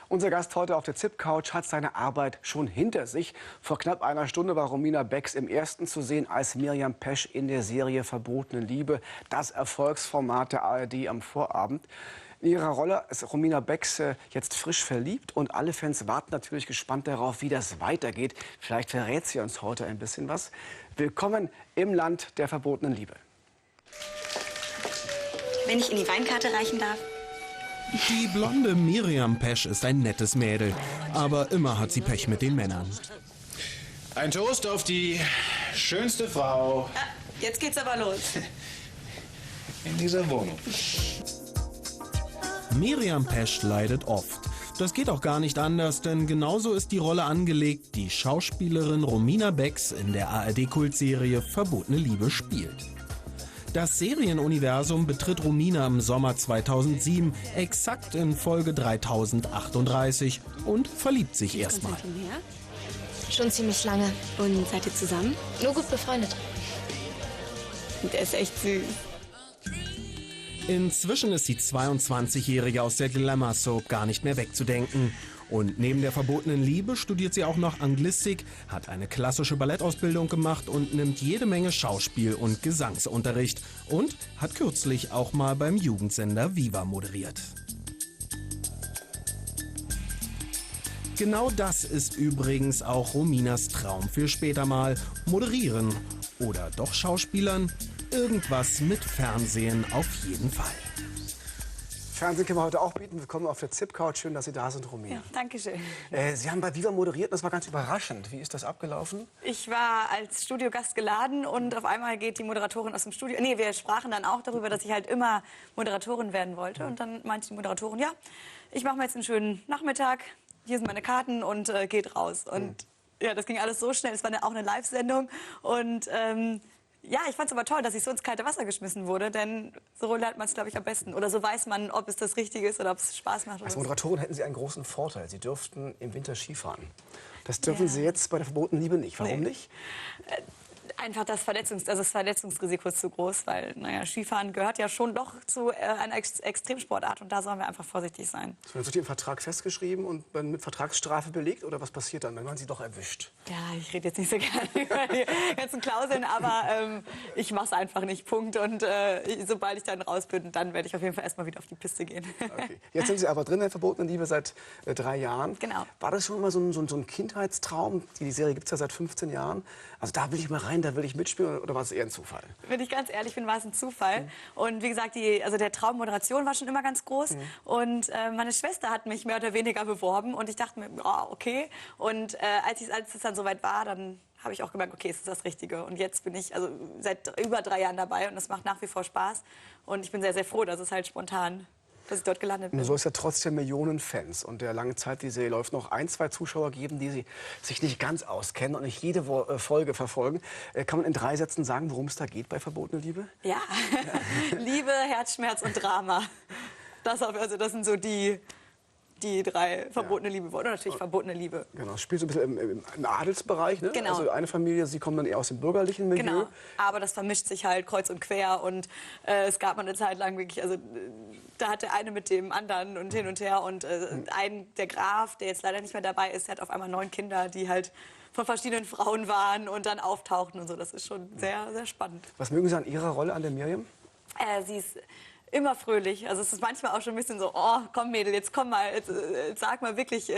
Unser Gast heute auf der ZIP-Couch hat seine Arbeit schon hinter sich. Vor knapp einer Stunde war Romina Becks im Ersten zu sehen als Miriam Pesch in der Serie Verbotene Liebe, das Erfolgsformat der ARD am Vorabend. In ihrer Rolle ist Romina Becks jetzt frisch verliebt und alle Fans warten natürlich gespannt darauf, wie das weitergeht. Vielleicht verrät sie uns heute ein bisschen was. Willkommen im Land der verbotenen Liebe. Wenn ich Ihnen die Weinkarte reichen darf. Die blonde Miriam Pesch ist ein nettes Mädel, aber immer hat sie Pech mit den Männern. Ein Toast auf die schönste Frau Jetzt geht's aber los. in dieser Wohnung. Miriam Pesch leidet oft. Das geht auch gar nicht anders, denn genauso ist die Rolle angelegt, die Schauspielerin Romina Becks in der ARD-Kultserie Verbotene Liebe spielt. Das Serienuniversum betritt Romina im Sommer 2007, exakt in Folge 3038 und verliebt sich erstmal. Schon ziemlich lange. Und seid ihr zusammen? Nur gut befreundet. Der ist echt süß. Inzwischen ist die 22-Jährige aus der Glamour-Soap gar nicht mehr wegzudenken. Und neben der verbotenen Liebe studiert sie auch noch Anglistik, hat eine klassische Ballettausbildung gemacht und nimmt jede Menge Schauspiel- und Gesangsunterricht. Und hat kürzlich auch mal beim Jugendsender Viva moderiert. Genau das ist übrigens auch Rominas Traum für später mal. Moderieren. Oder doch Schauspielern. Irgendwas mit Fernsehen auf jeden Fall. Fernsehen können wir heute auch bieten. Willkommen auf der ZIP-Couch. Schön, dass Sie da sind, Romina. Ja, danke schön. Sie haben bei Viva moderiert und das war ganz überraschend. Wie ist das abgelaufen? Ich war als Studiogast geladen und auf einmal geht die Moderatorin aus dem Studio. Nee, wir sprachen dann auch darüber, dass ich halt immer Moderatorin werden wollte. Und dann meinte die Moderatorin, ja, ich mache mir jetzt einen schönen Nachmittag. Hier sind meine Karten und geht raus. Und ja, das ging alles so schnell. Es war auch eine Live-Sendung. Und ja, ich fand es aber toll, dass ich so ins kalte Wasser geschmissen wurde, denn so lernt man es, glaube ich, am besten. Oder so weiß man, ob es das Richtige ist oder ob es Spaß macht. Als Moderatorin hätten Sie einen großen Vorteil. Sie dürften im Winter Skifahren. Das dürfen Sie jetzt bei der verbotenen Liebe nicht. Warum nicht? Einfach das Verletzungsrisiko ist zu groß, weil naja, Skifahren gehört ja schon doch zu einer Extremsportart und da sollen wir einfach vorsichtig sein. Das wird im Vertrag festgeschrieben und mit Vertragsstrafe belegt oder was passiert dann? Dann werden Sie doch erwischt. Ja, ich rede jetzt nicht so gerne über die ganzen Klauseln, aber ich mache es einfach nicht, Punkt. Und sobald ich dann raus bin, dann werde ich auf jeden Fall erstmal wieder auf die Piste gehen. Okay. Jetzt sind Sie aber drin in der verbotenen Liebe seit 3 Jahren. Genau. War das schon immer so ein Kindheitstraum? Die Serie gibt es ja seit 15 Jahren. Also da will ich mal rein, da will ich mitspielen oder war es eher ein Zufall? Wenn ich ganz ehrlich bin, war es ein Zufall. Und wie gesagt, der Traum Moderation war schon immer ganz groß. Und meine Schwester hat mich mehr oder weniger beworben und ich dachte mir, oh, okay. Und als es dann soweit war, dann habe ich auch gemerkt, okay, es ist das Richtige. Und jetzt bin ich seit über 3 Jahren dabei und es macht nach wie vor Spaß. Und ich bin sehr, sehr froh, dass es halt spontan, dass ich dort gelandet bin. Nur soll es ja trotzdem Millionen Fans und der lange Zeit, die Serie läuft, noch 1, 2 Zuschauer geben, die sich nicht ganz auskennen und nicht jede Folge verfolgen. Kann man in 3 Sätzen sagen, worum es da geht bei Verbotene Liebe? Ja, Liebe, Herzschmerz und Drama. Das sind so die 3 verbotene Liebe. Oder natürlich verbotene Liebe. Genau, spielt so ein bisschen im Adelsbereich, ne? Genau. Also eine Familie, Sie kommen dann eher aus dem bürgerlichen Milieu. Genau, aber das vermischt sich halt kreuz und quer und es gab mal eine Zeit lang wirklich, da hat der eine mit dem anderen und hin und her und der Graf, der jetzt leider nicht mehr dabei ist, der hat auf einmal 9 Kinder, die halt von verschiedenen Frauen waren und dann auftauchten und so. Das ist schon sehr, sehr spannend. Was mögen Sie an Ihrer Rolle, an der Miriam? Sie ist immer fröhlich. Also es ist manchmal auch schon ein bisschen so, oh, komm Mädel, jetzt komm mal, jetzt sag mal wirklich,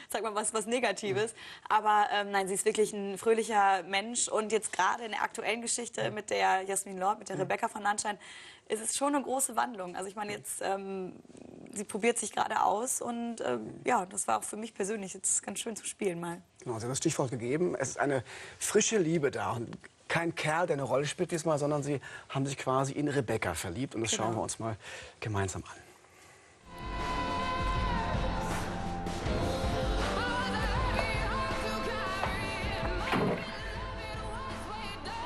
sag mal was Negatives. Aber nein, sie ist wirklich ein fröhlicher Mensch und jetzt gerade in der aktuellen Geschichte mit der Jasmin Lord, mit der Rebecca von Landstein, ist es schon eine große Wandlung. Also ich meine jetzt, sie probiert sich gerade aus und ja, das war auch für mich persönlich jetzt ganz schön zu spielen mal. Genau, Sie haben das Stichwort gegeben. Es ist eine frische Liebe da. Und kein Kerl, der eine Rolle spielt diesmal, sondern Sie haben sich quasi in Rebecca verliebt. Und das schauen wir uns mal gemeinsam an.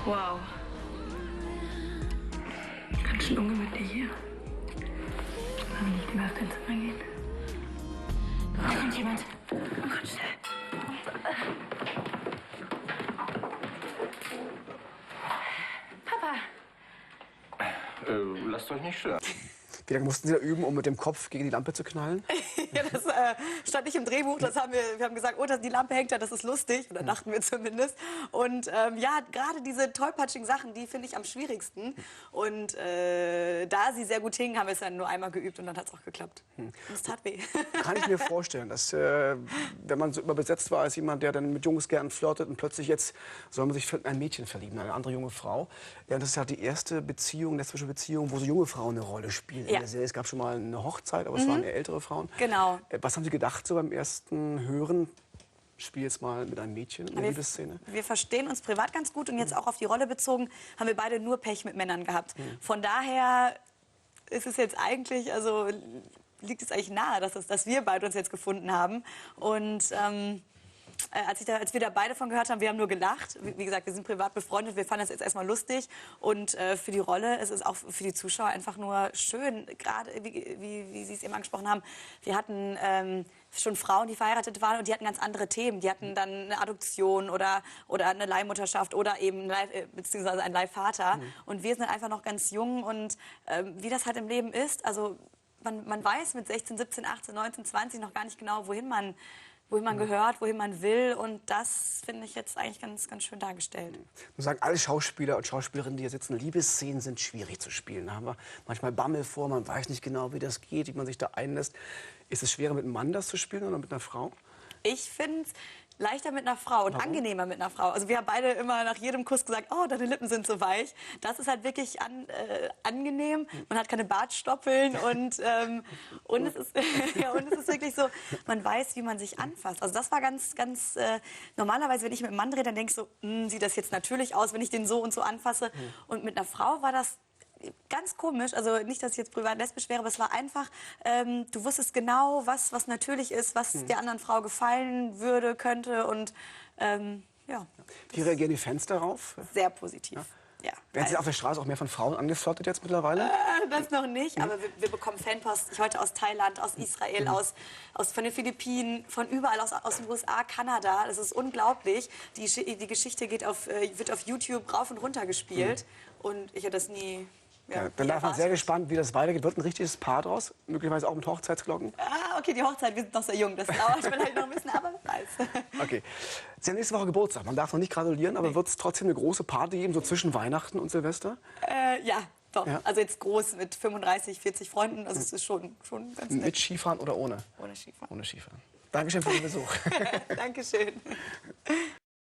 Wow. Ganz schön ungemütlich hier. Wollen wir nicht lieber auf dein Zimmer gehen? Da kommt jemand. Oh Gott, schnell. Lasst euch nicht stören. Wie lange mussten Sie da üben, um mit dem Kopf gegen die Lampe zu knallen? Ja, das stand nicht im Drehbuch. Wir haben gesagt, oh, die Lampe hängt da, das ist lustig. Oder dachten wir zumindest. Und ja, gerade diese tollpatschigen Sachen, die finde ich am schwierigsten. Und da sie sehr gut hingen, haben wir es dann nur einmal geübt und dann hat es auch geklappt. Und es tat weh. Kann ich mir vorstellen, dass wenn man so überbesetzt war als jemand, der dann mit Jungs gern flirtet und plötzlich jetzt soll man sich in ein Mädchen verlieben, eine andere junge Frau. Ja, das ist ja die erste Beziehung, lesbische Beziehung, wo so junge Frauen eine Rolle spielen. Ja. In der Serie. Es gab schon mal eine Hochzeit, aber es waren eher ältere Frauen. Genau. Was haben Sie gedacht so beim ersten Hören? Spiel jetzt mal mit einem Mädchen in der Liebesszene. Wir verstehen uns privat ganz gut und jetzt auch auf die Rolle bezogen, haben wir beide nur Pech mit Männern gehabt. Von daher ist es jetzt eigentlich, also liegt es eigentlich nahe, dass wir beide uns jetzt gefunden haben. Und als wir da beide von gehört haben, wir haben nur gelacht. Wie gesagt, wir sind privat befreundet, wir fanden das jetzt erstmal lustig. Und für die Rolle ist es auch für die Zuschauer einfach nur schön. Gerade, wie Sie es eben angesprochen haben, wir hatten schon Frauen, die verheiratet waren und die hatten ganz andere Themen. Die hatten dann eine Adoption oder eine Leihmutterschaft oder eben beziehungsweise einen Leihvater. Und wir sind einfach noch ganz jung und wie das halt im Leben ist, also man weiß mit 16, 17, 18, 19, 20 noch gar nicht genau, wohin man gehört, wohin man will. Und das finde ich jetzt eigentlich ganz, ganz schön dargestellt. Ich muss sagen, alle Schauspieler und Schauspielerinnen, die hier sitzen, Liebesszenen sind schwierig zu spielen. Da haben wir manchmal Bammel vor, man weiß nicht genau, wie das geht, wie man sich da einlässt. Ist es schwerer, mit einem Mann das zu spielen oder mit einer Frau? Ich finde es leichter mit einer Frau und angenehmer mit einer Frau. Also wir haben beide immer nach jedem Kuss gesagt, oh, deine Lippen sind so weich. Das ist halt wirklich angenehm. Man hat keine Bartstoppeln und es ist wirklich so, man weiß, wie man sich anfasst. Also das war ganz normalerweise, wenn ich mit einem Mann rede, dann denke ich so, sieht das jetzt natürlich aus, wenn ich den so und so anfasse. Und mit einer Frau war das ganz komisch, also nicht, dass ich jetzt privat lesbisch wäre, aber es war einfach, du wusstest genau, was natürlich ist, was der anderen Frau gefallen würde, könnte und ja. Wie reagieren die Fans darauf? Sehr positiv. Ja. Werden Sie auf der Straße auch mehr von Frauen angeflirtet jetzt mittlerweile? Das noch nicht, aber wir bekommen Fanpost heute aus Thailand, aus Israel, von den Philippinen, von überall aus den USA, Kanada. Das ist unglaublich. Die Geschichte wird auf YouTube rauf und runter gespielt und ich hätte das nie... Ja, dann darf man sehr gespannt, wie das weitergeht. Wird ein richtiges Paar draus? Möglicherweise auch mit Hochzeitsglocken? Ah, okay, die Hochzeit, wir sind noch sehr jung. Das dauert vielleicht noch ein bisschen, aber wer weiß. Okay. Sie haben nächste Woche Geburtstag. Man darf noch nicht gratulieren, aber wird es trotzdem eine große Party geben, so zwischen Weihnachten und Silvester? Ja, doch. Ja. Also jetzt groß mit 35, 40 Freunden. Also es ist schon ganz nett. Mit Skifahren oder ohne? Ohne Skifahren. Ohne Skifahren. Dankeschön für den Besuch. Dankeschön.